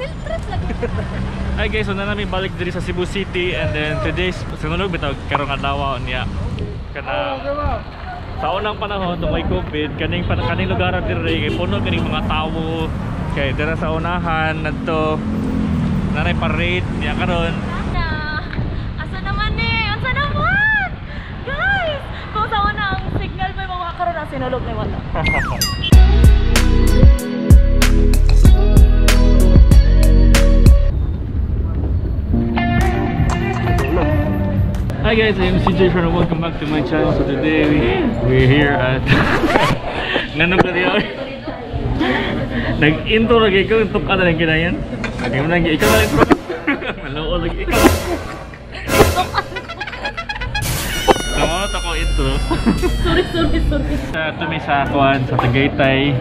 Filtret lagi. Hi guys, so na namin balik diri sa Cebu City and then today's sunod bitaw karong adlaw niya kana sa unang panahon tong may COVID kaning lugar diri kay puno kaning mga tawo kay dira sa unahan nadto nanay parade niya karon. Asa naman eh? Asa naman? Guys, kung sa una ang signal may mga karon na sinulog na wala. Hi guys, I'm CJ and welcome back to my channel. So today we're here at nanong kariya. Nag-intro lagi ko, tuk ka na lang kinayan. Lagi mo lagi, ikaw na lang intro. Maloo lagi ikaw. Kamalot ako intro. Sorry. Ito may sakuan sa Tagaytay.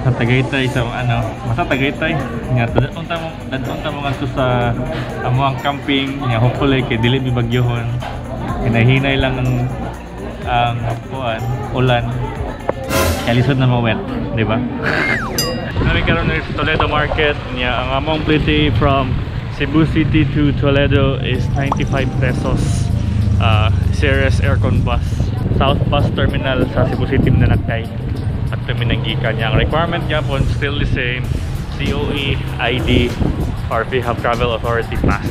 Sa Tagaytay sa ano, masa Tagaytay. Nga dadunta mo ngadto sa amuang camping, nga hopefully kay dili bibagyohon. Hinahinay lang ang ulan. Kaya lisod na mawet, di ba? Nami karon na sa Toledo Market. Nga ang among plate from Cebu City to Toledo is 95 pesos. Series aircon bus. South Bus Terminal sa Cebu City na nagkay. At minanggikan niya. Ang requirement niya po still the same. COE, ID, or if you have travel authority pass.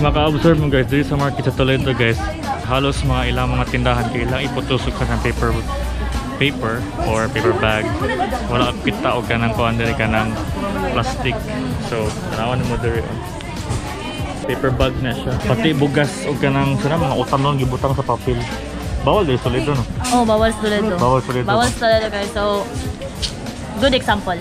Maka-observe mo guys, dito sa market sa Toledo guys, halos mga ilang mga tindahan kailang iputusok ka ng paper or paper bag. Wala pita o ka ng kuandari ka ng plastic. So, nawan mo diri paper bag na siya. Pati bugas o ka ng mga utang lang gibutang sa papel. Bawal diri sa Toledo no? Oh, bawal sa Toledo. Bawal sa Toledo guys. So, good example.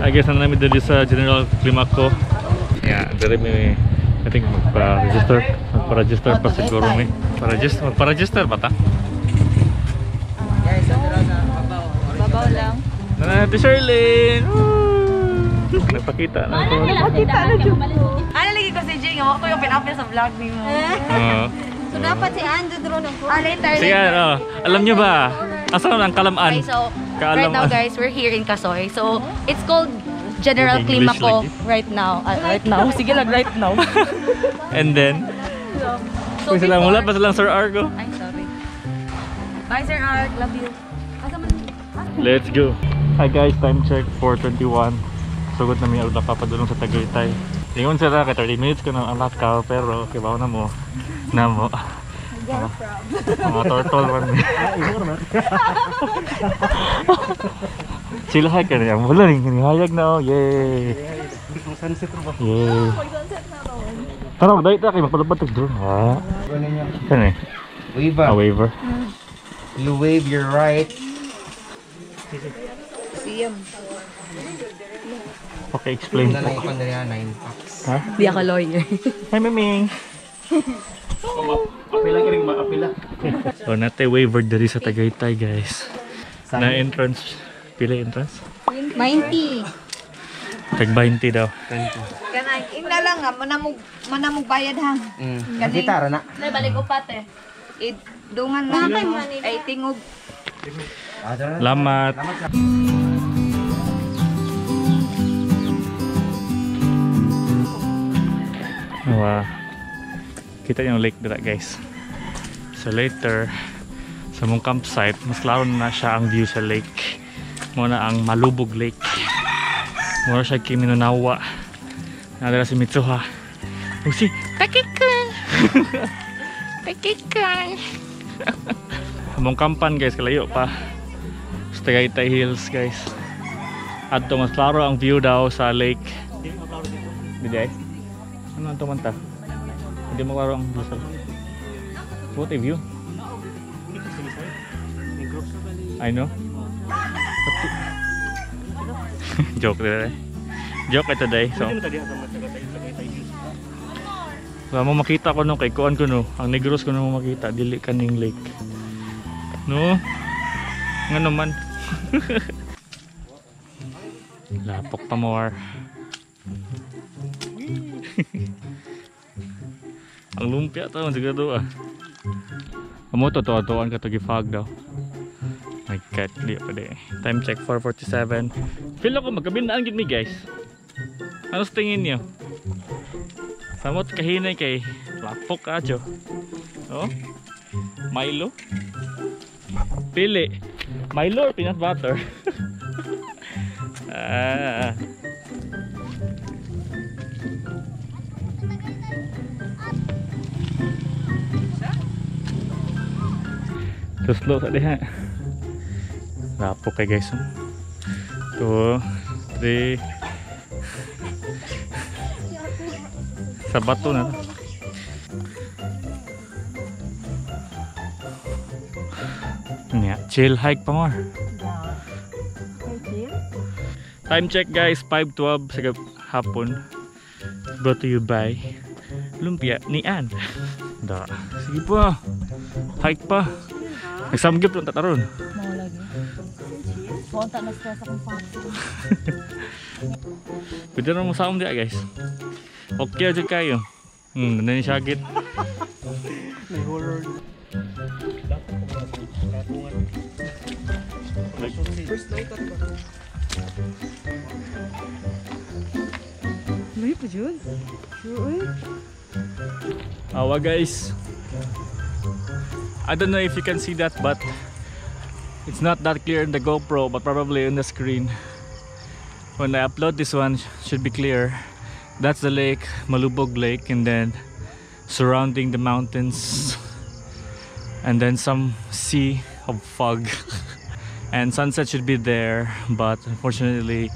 I guess na namin dali sa General Climaco. Yeah, dali may I think magpa-register pa siguro may. Magpa-register ba ta? Guys, babaw lang. Nanati Sherlyn! Nagpakita na ito. Nagpakita na dyan. Ano lagi ko si Jing? Ako yung pinapil sa vlog ni mo. So dapat si Andrew drone ang Later. Sige, alam nyo ba? Asan ang Kalaman? Okay, so right now guys, we're here in Casoy. So it's called General Climaco right now. Sige lang, right now. And then? So Sila mula pa silang Sir Argo. I'm sorry. Bye Sir Arg, love you. Let's go. Hi guys, time check 4:21. Sugod na may papadulong sa Tagaytay. Lingon sila kay 30 minutes ko na ang lakaw pero kibaw na mo. Mga turtle man. Sila hay ka na. Wala rin hayag na. Yay! Yay! Tara, magdahit na kayo. Magpalabad drone. Ha? Saan eh? Waiver. Waiver. You wave your right. Okay, explain. Nanay ko na yan, 9 packs. Ha? Di ako lawyer. Hi, Miming! Apila ka rin maapila. So, natin waiver dari sa Tagaytay, guys. Na entrance. Pila entrance? 90. Tag 20 daw. Kanay, ina lang nga, manamog bayad ha. Gitara na. Balik upat eh. Dungan na. Ay, tingog. Lamat. Wow. Kita yung lake dito guys. So later sa mong campsite, mas laro na siya ang view sa lake. Muna ang Malubog Lake. Muna siya Kiminawa. Nadala si Mitsuha. Si Pakikang. Pakikang. Among kampan guys, kalayo pa. Sa Tagaytay Hills guys. At mas klaro ang view daw sa lake. Biday. Ano ang tumanta? Hindi mo klaro ang view sa lake. What a view. I know. Joke today. Joke today. So Wala mo makita ko no, kay kuan ko no. Ang Negros ko no makita, dili kaning lake. No? Nga naman. Lapok pa more. Ang lumpia to, siguro ah. Amo to, tuwan ka to gifag daw. My God, di pa di. Time check 4:47. Feel ako magkabinaan gid mi guys. Ano sa tingin niyo? Samot kahinay kay lapok adyo. Oh? Milo? Pili. Milo or peanut butter? Ah. Too slow sa diha. Lapok kay guys. 2, 3. Sa bato na. Yeah, chill hike pa more. Time check guys, 5:12 sa hapon. Brought to you by Lumpia ni Ann. Da. Sige pa. Hike pa. Nagsamgip lang tataron. Mau lagi. Bonta na stress akong pangit. Pwede na mo saom dia guys. Okay aja kayo. Ganda ni Shagit. May horror. First night at ba? May pa jud. Sure. Awa guys. I don't know if you can see that, but it's not that clear in the GoPro, but probably on the screen. When I upload this one, should be clear. That's the lake, Malubog Lake, and then surrounding the mountains, and then some sea of fog. And sunset should be there, but unfortunately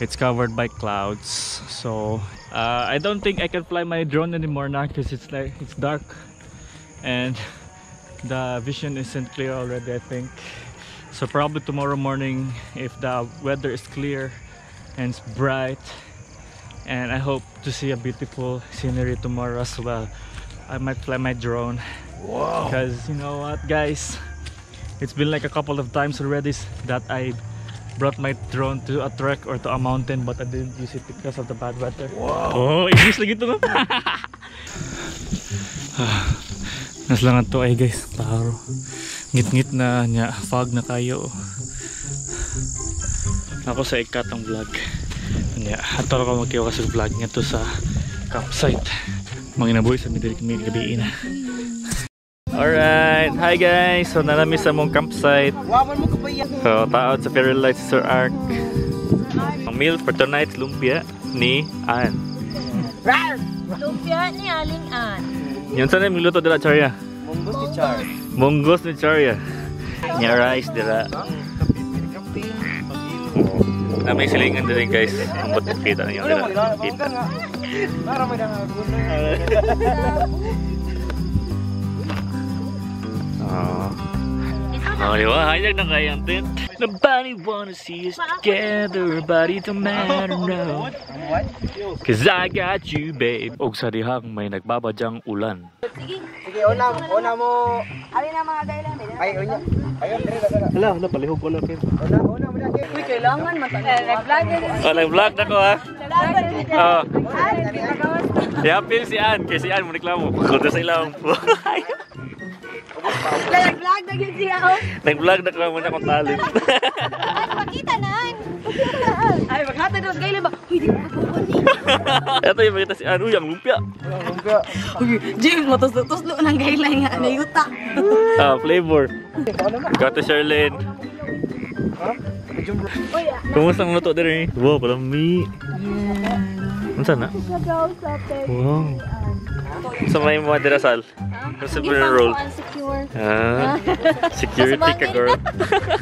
it's covered by clouds. So I don't think I can fly my drone anymore now because it's dark and the vision isn't clear already, I think. So probably tomorrow morning, if the weather is clear and it's bright, and I hope to see a beautiful scenery tomorrow as well, I might fly my drone. Wow. Because you know what guys, it's been like a couple of times already that I brought my drone to a trek or to a mountain, but I didn't use it because of the bad weather. Wow. Oh, English lagi ito no? Naslangan to ay guys, taro. Ngit-ngit na nya, fog na kayo. Ako sa ikatong vlog. Nya, ato ko magkiwa sa vlog nga to sa campsite. Mga inabuhi sa midiri kami gabiin. Alright, hi guys! So nanami sa mong campsite. So taot sa Fairy Lights Sir Arc. Ang meal for tonight, lumpia ni Ann. Lumpia ni Aling Ann. Yun saan yung luto dila, Charya? Munggos ni Char. Munggos ni Charya. Nya rice dila. Na may silingan din guys. Ang ba't kita na yun dila. Kita. Para may dangagun. Oh, di ba? Hayag na kayang tent. Nobody wanna see us together, but it don't matter now. Cause I got you, babe. Og sa dihang may nagbabadyang ulan. Sige, una mo. Alin na mga gailan nila? Ay, unya. Ayun, dire na. Hala, palihog ko na pin. Una mo na. Uy, kailangan nag-vlog din. Oh, nag-vlog na ko ha. Oh. I-appeal si Ann, kasi si Ann mo reklamo. Kundo sa ilang po. Nag-vlog na yun siya. Nag-vlog na ko muna akong talent. Ay, makita na. Ay, maghatid doon gailan ba? Uy, di ko magkukunin. Ito yung makita si Ann. Uy, ang lumpia. Uy, Jim, matuslo ng gailan nga. Nayuta. Flavor. Got to Charlene. Kumusta ang luto din eh? Wow, palami. Ano na? Wow. Sa may mga dirasal? Sa may roll? Ah, security ka girl.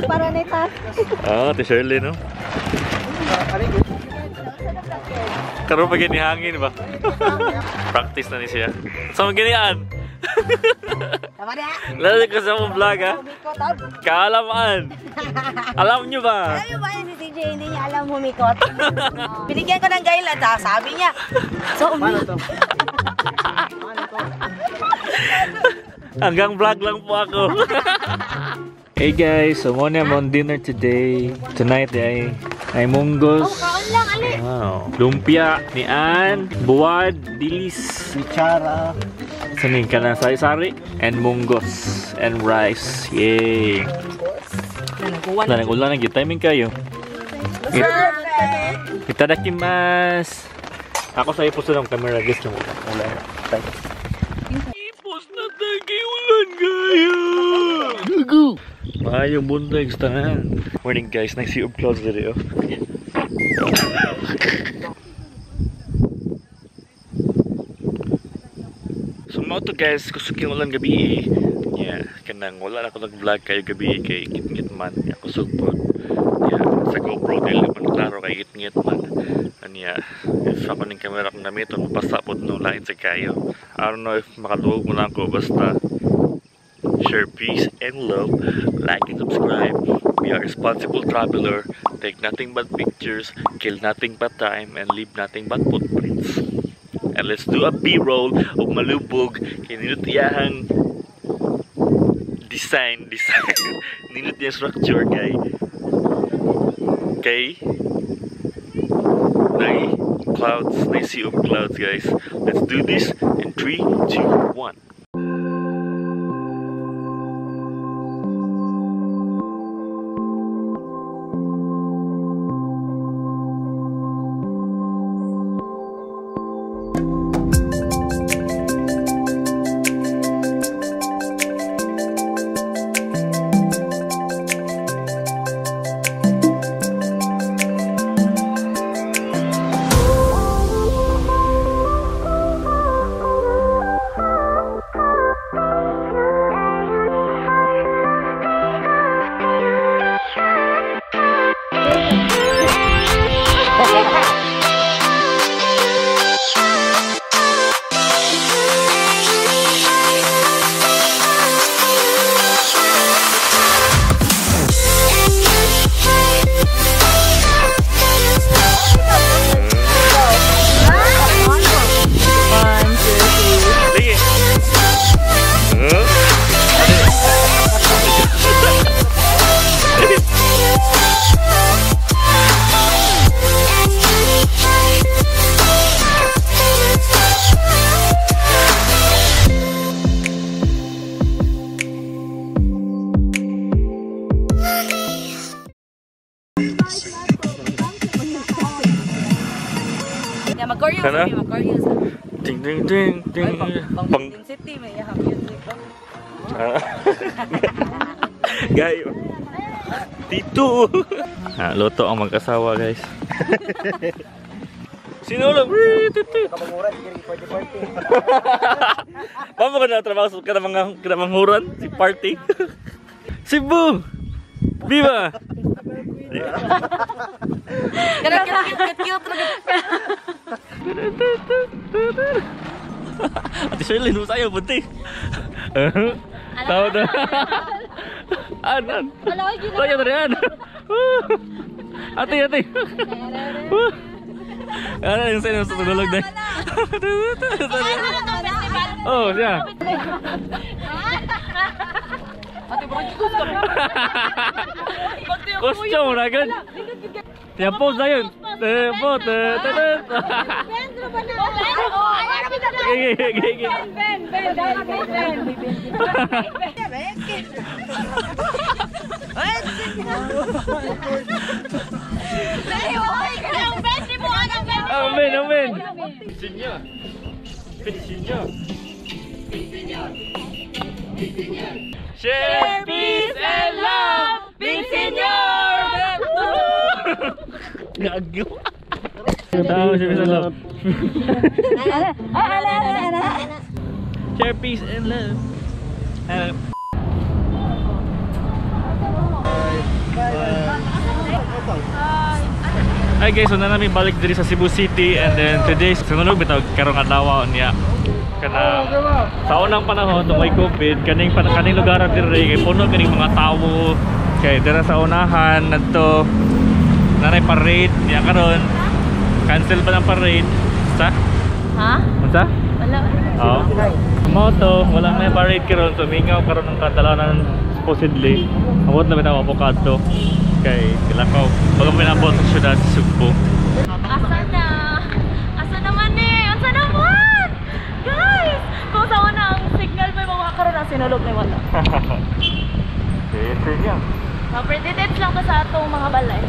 Para na ita. Ah, ito Shirley no? Karoon pa ganihangin ba? Practice na ni siya. Sa mga ganyan? Tama na. Lalo ka sa mong vlog ha? Kaalaman. Alam nyo ba? Alam ba yun si CJ, hindi niya alam humikot. Binigyan ko ng guidelines ha, sabi niya. So, Hanggang vlog lang po ako. Hey guys, so muna mo on dinner today. Tonight ay munggos. Kaon lang, ali. Wow. Lumpia ni Ann, buwad, dilis, Bichara. saning ka na sari-sari, and munggos, and rice. Yay! Ulan lagi, timing kayo. Itadakimasu. Ako sa ipos ng camera, guys. Ulan. Ipos na tayo, ulan kaya! Gugu! Maayong buntag sa tanan. Morning guys, nice sea of clouds dito. So mo to guys, kusog yung ulan gabi. Yeah, kanang wala na ako nag-vlog kayo gabi kay ngit-ngit man. Kusog po. Yeah, sa GoPro dili man klaro kay ngit-ngit man. Anya, if ako ning camera kong gamiton, basta po no lain sa kayo. I don't know if makaduog mo lang ko, basta share peace and love, like and subscribe. We are responsible traveler, take nothing but pictures, kill nothing but time, and leave nothing but footprints. And let's do a B-roll of malubog kinunod iyahang design ninunod iyang structure kay clouds, nice sea of clouds guys. Let's do this in 3, 2, 1. Mag-choreo Ano? sabi, mag-choreo sabi. Ding ding ding ding. Pang city, may yahang music. Gayo. Tito. Loto ang mag-asawa guys. Sino lang? Tito. Mama ka na trabaho sa kinamanghuran? Si Party? Cebu! Viva! Ate Shirley, nung sa'yo, bunti. Tawad na. Anan? Sa'yo na rin. Ate. Ano yung sa'yo sa tulog na? Oh, siya. Costume na agad. Tiyan pose na yun. Amen. Senyor. Share peace and love, big senyor. Gago. Tahu share peace and love. Share peace and love. Hi guys, so na namin balik diri sa Cebu City and then today sunod bitaw karong adlaw niya Kana sa unang panahon nung may COVID, kaning lugar diri kay puno kaning mga tawo. Kay dira sa unahan nadto nanay parade niya karon. Cancel ba ng parade? Sa? Ha? Unsa? Wala. Oo. Moto, wala may parade karon, so mingaw karon ng kadalanan supposedly. Awot na bitaw avocado kay Kilakaw. Bago pinabot sa syudad sa Sugbo. Asa na? Asa naman eh? Asa naman? Guys! Kung sa una ang signal may mga karoon na sinulog na wala. Sige yan. Pretty tips lang to sa atong mga balay.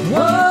Whoa!